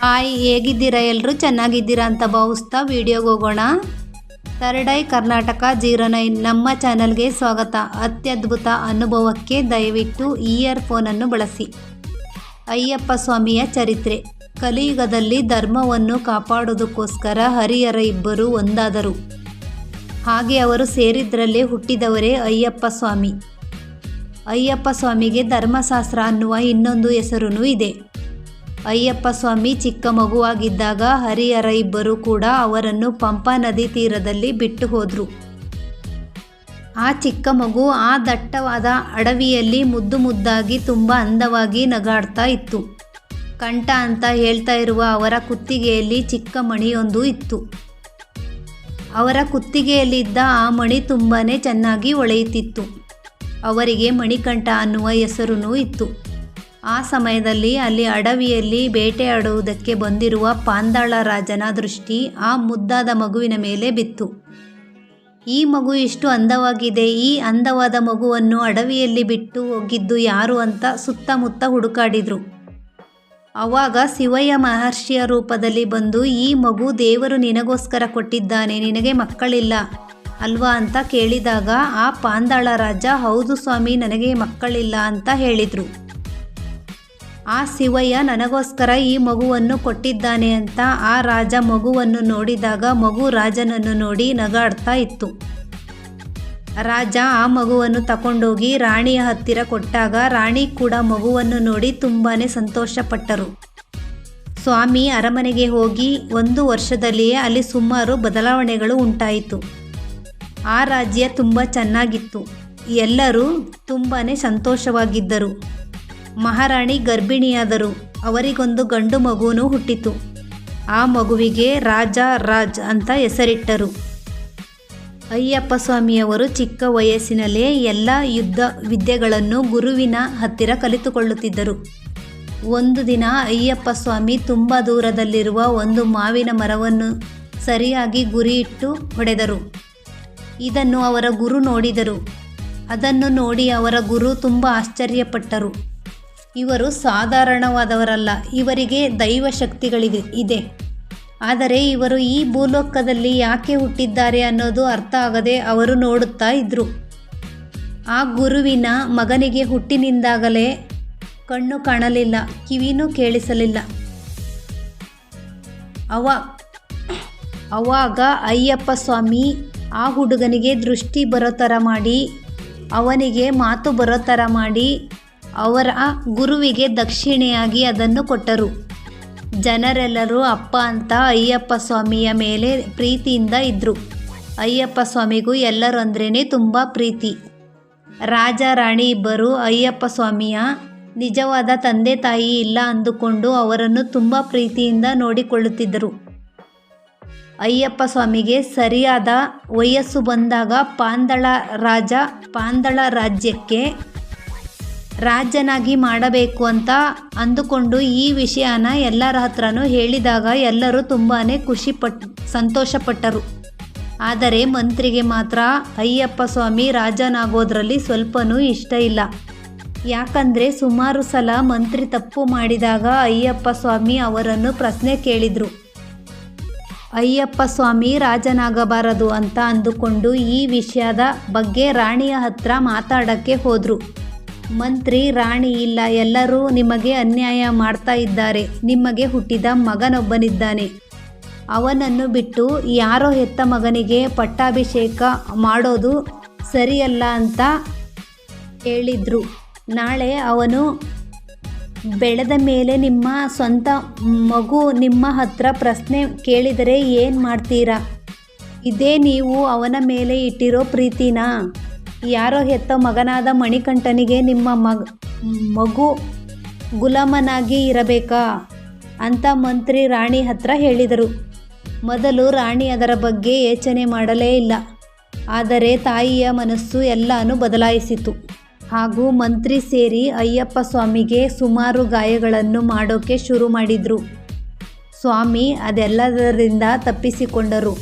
Hi, ಹೇಗಿದ್ದೀರಾ? ಎಲ್ಲರೂ ಚೆನ್ನಾಗಿದ್ದೀರಾ ಅಂತ ಭಾವಿಸ್ತಾ ವಿಡಿಯೋಗೆ ಹೋಗೋಣ. ಥರ್ಡ್ ಐ ಕರ್ನಾಟಕ 09 ನಮ್ಮ ಚಾನಲ್ಗೆ ಸ್ವಾಗತ. ಅತ್ಯದ್ಭುತ ಅನುಭವಕ್ಕೆ ದಯವಿಟ್ಟು ಇಯರ್ಫೋನನ್ನು ಬಳಸಿ. ಅಯ್ಯಪ್ಪ ಸ್ವಾಮಿಯ ಚರಿತ್ರೆ. ಕಲಿಯುಗದಲ್ಲಿ ಧರ್ಮವನ್ನು ಕಾಪಾಡುವುದಕ್ಕೋಸ್ಕರ ಹರಿಹರ ಇಬ್ಬರು ಒಂದಾದರು. ಹಾಗೆ ಅವರು ಸೇರಿದ್ರಲ್ಲೇ ಹುಟ್ಟಿದವರೇ ಅಯ್ಯಪ್ಪ ಸ್ವಾಮಿ. ಅಯ್ಯಪ್ಪ ಸ್ವಾಮಿಗೆ ಧರ್ಮಶಾಸ್ತ್ರ ಅನ್ನುವ ಇನ್ನೊಂದು ಹೆಸರೂ ಇದೆ. ಅಯ್ಯಪ್ಪ ಸ್ವಾಮಿ ಚಿಕ್ಕ ಮಗುವಾಗಿದ್ದಾಗ ಹರಿಹರ ಇಬ್ಬರು ಕೂಡ ಅವರನ್ನು ಪಂಪಾ ನದಿ ತೀರದಲ್ಲಿ ಬಿಟ್ಟು ಹೋದರು. ಆ ಚಿಕ್ಕ ಮಗು ಆ ದಟ್ಟವಾದ ಅಡವಿಯಲ್ಲಿ ಮುದ್ದು ಮುದ್ದಾಗಿ ತುಂಬ ಅಂದವಾಗಿ ನಗಾಡ್ತಾ ಇತ್ತು. ಕಂಠ ಅಂತ ಹೇಳ್ತಾ ಇರುವ ಅವರ ಕುತ್ತಿಗೆಯಲ್ಲಿ ಚಿಕ್ಕ ಮಣಿಯೊಂದು ಇತ್ತು. ಅವರ ಕುತ್ತಿಗೆಯಲ್ಲಿದ್ದ ಆ ಮಣಿ ತುಂಬಾ ಚೆನ್ನಾಗಿ ಹೊಳೆಯುತ್ತಿತ್ತು. ಅವರಿಗೆ ಮಣಿಕಂಠ ಅನ್ನುವ ಹೆಸರೂ ಇತ್ತು. ಆ ಸಮಯದಲ್ಲಿ ಅಲ್ಲಿ ಅಡವಿಯಲ್ಲಿ ಬೇಟೆಯಾಡುವುದಕ್ಕೆ ಬಂದಿರುವ ಪಾಂದಾಳ ರಾಜನ ದೃಷ್ಟಿ ಆ ಮುದ್ದಾದ ಮಗುವಿನ ಮೇಲೆ ಬಿತ್ತು. ಈ ಮಗು ಇಷ್ಟು ಅಂದವಾಗಿದೆ, ಈ ಅಂದವಾದ ಮಗುವನ್ನು ಅಡವಿಯಲ್ಲಿ ಬಿಟ್ಟು ಹೋಗಿದ್ದು ಯಾರು ಅಂತ ಸುತ್ತಮುತ್ತ ಹುಡುಕಾಡಿದ್ರು. ಆವಾಗ ಶಿವಯ್ಯ ಮಹರ್ಷಿಯ ರೂಪದಲ್ಲಿ ಬಂದು, ಈ ಮಗು ದೇವರು ನಿನಗೋಸ್ಕರ ಕೊಟ್ಟಿದ್ದಾನೆ, ನಿನಗೆ ಮಕ್ಕಳಿಲ್ಲ ಅಲ್ವಾ ಅಂತ ಕೇಳಿದಾಗ ಆ ಪಾಂದಾಳ ರಾಜ, ಹೌದು ಸ್ವಾಮಿ, ನನಗೆ ಮಕ್ಕಳಿಲ್ಲ ಅಂತ ಹೇಳಿದರು. ಆ ಶಿವಯ್ಯ ನನಗೋಸ್ಕರ ಈ ಮಗುವನ್ನು ಕೊಟ್ಟಿದ್ದಾನೆ ಅಂತ ಆ ರಾಜ ಮಗುವನ್ನು ನೋಡಿದಾಗ ಮಗು ರಾಜನನ್ನು ನೋಡಿ ನಗಾಡ್ತಾ ಇತ್ತು. ರಾಜ ಆ ಮಗುವನ್ನು ತಗೊಂಡೋಗಿ ರಾಣಿಯ ಹತ್ತಿರ ಕೊಟ್ಟಾಗ ರಾಣಿ ಕೂಡ ಮಗುವನ್ನು ನೋಡಿ ತುಂಬಾ ಸಂತೋಷಪಟ್ಟರು. ಸ್ವಾಮಿ ಅರಮನೆಗೆ ಹೋಗಿ 1 ವರ್ಷದಲ್ಲಿಯೇ ಅಲ್ಲಿ ಸುಮಾರು ಬದಲಾವಣೆಗಳು ಉಂಟಾಯಿತು. ಆ ರಾಜ್ಯ ತುಂಬ ಚೆನ್ನಾಗಿತ್ತು. ಎಲ್ಲರೂ ತುಂಬಾ ಸಂತೋಷವಾಗಿದ್ದರು. ಮಹಾರಾಣಿ ಗರ್ಭಿಣಿಯಾದರು. ಅವರಿಗೊಂದು ಗಂಡು ಮಗುವೂ ಹುಟ್ಟಿತು. ಆ ಮಗುವಿಗೆ ರಾಜ ರಾಜ್ ಅಂತ ಹೆಸರಿಟ್ಟರು. ಅಯ್ಯಪ್ಪ ಸ್ವಾಮಿಯವರು ಚಿಕ್ಕ ವಯಸ್ಸಿನಲ್ಲೇ ಎಲ್ಲ ಯುದ್ಧ ವಿದ್ಯೆಗಳನ್ನು ಗುರುವಿನ ಹತ್ತಿರ ಕಲಿತುಕೊಳ್ಳುತ್ತಿದ್ದರು. ಒಂದು ದಿನ ಅಯ್ಯಪ್ಪ ಸ್ವಾಮಿ ತುಂಬ ದೂರದಲ್ಲಿರುವ ಒಂದು ಮಾವಿನ ಮರವನ್ನು ಸರಿಯಾಗಿ ಗುರಿಯಿಟ್ಟು ಹೊಡೆದರು. ಇದನ್ನು ಅವರ ಗುರು ನೋಡಿದರು. ಅದನ್ನು ನೋಡಿ ಅವರ ಗುರು ತುಂಬ ಆಶ್ಚರ್ಯಪಟ್ಟರು. ಇವರು ಸಾಧಾರಣವಾದವರಲ್ಲ, ಇವರಿಗೆ ದೈವ ಶಕ್ತಿಗಳಿದೆ. ಆದರೆ ಇವರು ಈ ಭೂಲೋಕದಲ್ಲಿ ಯಾಕೆ ಹುಟ್ಟಿದ್ದಾರೆ ಅನ್ನೋದು ಅರ್ಥ ಆಗದೆ ಅವರು ನೋಡುತ್ತಾ ಇದ್ದರು. ಆ ಗುರುವಿನ ಮಗನಿಗೆ ಹುಟ್ಟಿನಿಂದಾಗಲೇ ಕಣ್ಣು ಕಾಣಲಿಲ್ಲ, ಕಿವಿನೂ ಕೇಳಿಸಲಿಲ್ಲ. ಆವಾಗ ಅಯ್ಯಪ್ಪ ಸ್ವಾಮಿ ಆ ಹುಡುಗನಿಗೆ ದೃಷ್ಟಿ ಬರೋ ಥರ ಮಾಡಿ, ಅವನಿಗೆ ಮಾತು ಬರೋ ಥರ ಮಾಡಿ ಅವರ ಗುರುವಿಗೆ ದಕ್ಷಿಣೆಯಾಗಿ ಅದನ್ನು ಕೊಟ್ಟರು. ಜನರೆಲ್ಲರೂ ಅಪ್ಪ ಅಂತ ಅಯ್ಯಪ್ಪ ಸ್ವಾಮಿಯ ಮೇಲೆ ಪ್ರೀತಿಯಿಂದ ಇದ್ದರು. ಅಯ್ಯಪ್ಪ ಸ್ವಾಮಿಗೂ ಎಲ್ಲರೂ ಅಂದ್ರೇ ತುಂಬ ಪ್ರೀತಿ. ರಾಜ ರಾಣಿ ಇಬ್ಬರು ಅಯ್ಯಪ್ಪ ಸ್ವಾಮಿಯ ನಿಜವಾದ ತಂದೆ ತಾಯಿ ಇಲ್ಲ ಅಂದುಕೊಂಡು ಅವರನ್ನು ತುಂಬ ಪ್ರೀತಿಯಿಂದ ನೋಡಿಕೊಳ್ಳುತ್ತಿದ್ದರು. ಅಯ್ಯಪ್ಪ ಸ್ವಾಮಿಗೆ ಸರಿಯಾದ ವಯಸ್ಸು ಬಂದಾಗ ಪಾಂದಳ ರಾಜ ಪಾಂದಳ ರಾಜ್ಯಕ್ಕೆ ರಾಜನಾಗಿ ಮಾಡಬೇಕು ಅಂತ ಅಂದುಕೊಂಡು ಈ ವಿಷಯನ ಎಲ್ಲರ ಹತ್ರನೂ ಹೇಳಿದಾಗ ಎಲ್ಲರೂ ತುಂಬಾ ಸಂತೋಷಪಟ್ಟರು. ಆದರೆ ಮಂತ್ರಿಗೆ ಮಾತ್ರ ಅಯ್ಯಪ್ಪ ಸ್ವಾಮಿ ರಾಜನಾಗೋದ್ರಲ್ಲಿ ಸ್ವಲ್ಪನೂ ಇಷ್ಟ ಇಲ್ಲ. ಯಾಕಂದರೆ ಸುಮಾರು ಸಲ ಮಂತ್ರಿ ತಪ್ಪು ಮಾಡಿದಾಗ ಅಯ್ಯಪ್ಪ ಸ್ವಾಮಿ ಅವರನ್ನು ಪ್ರಶ್ನೆ ಕೇಳಿದರು. ಅಯ್ಯಪ್ಪ ಸ್ವಾಮಿ ರಾಜನಾಗಬಾರದು ಅಂತ ಅಂದುಕೊಂಡು ಈ ವಿಷಯದ ಬಗ್ಗೆ ರಾಣಿಯ ಹತ್ರ ಮಾತಾಡೋಕ್ಕೆ ಹೋದರು. ಮಂತ್ರಿ, ರಾಣಿ ಇಲ್ಲ, ಎಲ್ಲರೂ ನಿಮಗೆ ಅನ್ಯಾಯ ಮಾಡ್ತಾ ಇದ್ದಾರೆ. ನಿಮಗೆ ಹುಟ್ಟಿದ ಮಗನೊಬ್ಬನಿದ್ದಾನೆ, ಅವನನ್ನು ಬಿಟ್ಟು ಯಾರೋ ಹೆತ್ತ ಮಗನಿಗೆ ಪಟ್ಟಾಭಿಷೇಕ ಮಾಡೋದು ಸರಿಯಲ್ಲ ಅಂತ ಹೇಳಿದ್ರು. ನಾಳೆ ಅವನು ಬೆಳೆದ ಮೇಲೆ ನಿಮ್ಮ ಸ್ವಂತ ಮಗು ನಿಮ್ಮ ಹತ್ರ ಪ್ರಶ್ನೆ ಕೇಳಿದರೆ ಏನು ಮಾಡ್ತೀರಾ? ಇದೇ ನೀವು ಅವನ ಮೇಲೆ ಇಟ್ಟಿರೋ ಪ್ರೀತಿನಾ? ಯಾರೋ ಹೆತ್ತ ಮಗನಾದ ಮಣಿಕಂಠನಿಗೆ ನಿಮ್ಮ ಮಗು ಗುಲಾಮನಾಗಿ ಇರಬೇಕಾ ಅಂತ ಮಂತ್ರಿ ರಾಣಿ ಹತ್ರ ಹೇಳಿದರು. ಮೊದಲು ರಾಣಿ ಅದರ ಬಗ್ಗೆ ಯೋಚನೆ ಮಾಡಲೇ ಇಲ್ಲ. ಆದರೆ ತಾಯಿಯ ಮನಸ್ಸು ಎಲ್ಲನೂ ಬದಲಾಯಿಸಿತು. ಹಾಗೂ ಮಂತ್ರಿ ಸೇರಿ ಅಯ್ಯಪ್ಪ ಸ್ವಾಮಿಗೆ ಸುಮಾರು ಗಾಯಗಳನ್ನು ಮಾಡೋಕ್ಕೆ ಶುರು ಮಾಡಿದರು. ಸ್ವಾಮಿ ಅದೆಲ್ಲದರಿಂದ ತಪ್ಪಿಸಿಕೊಂಡರು.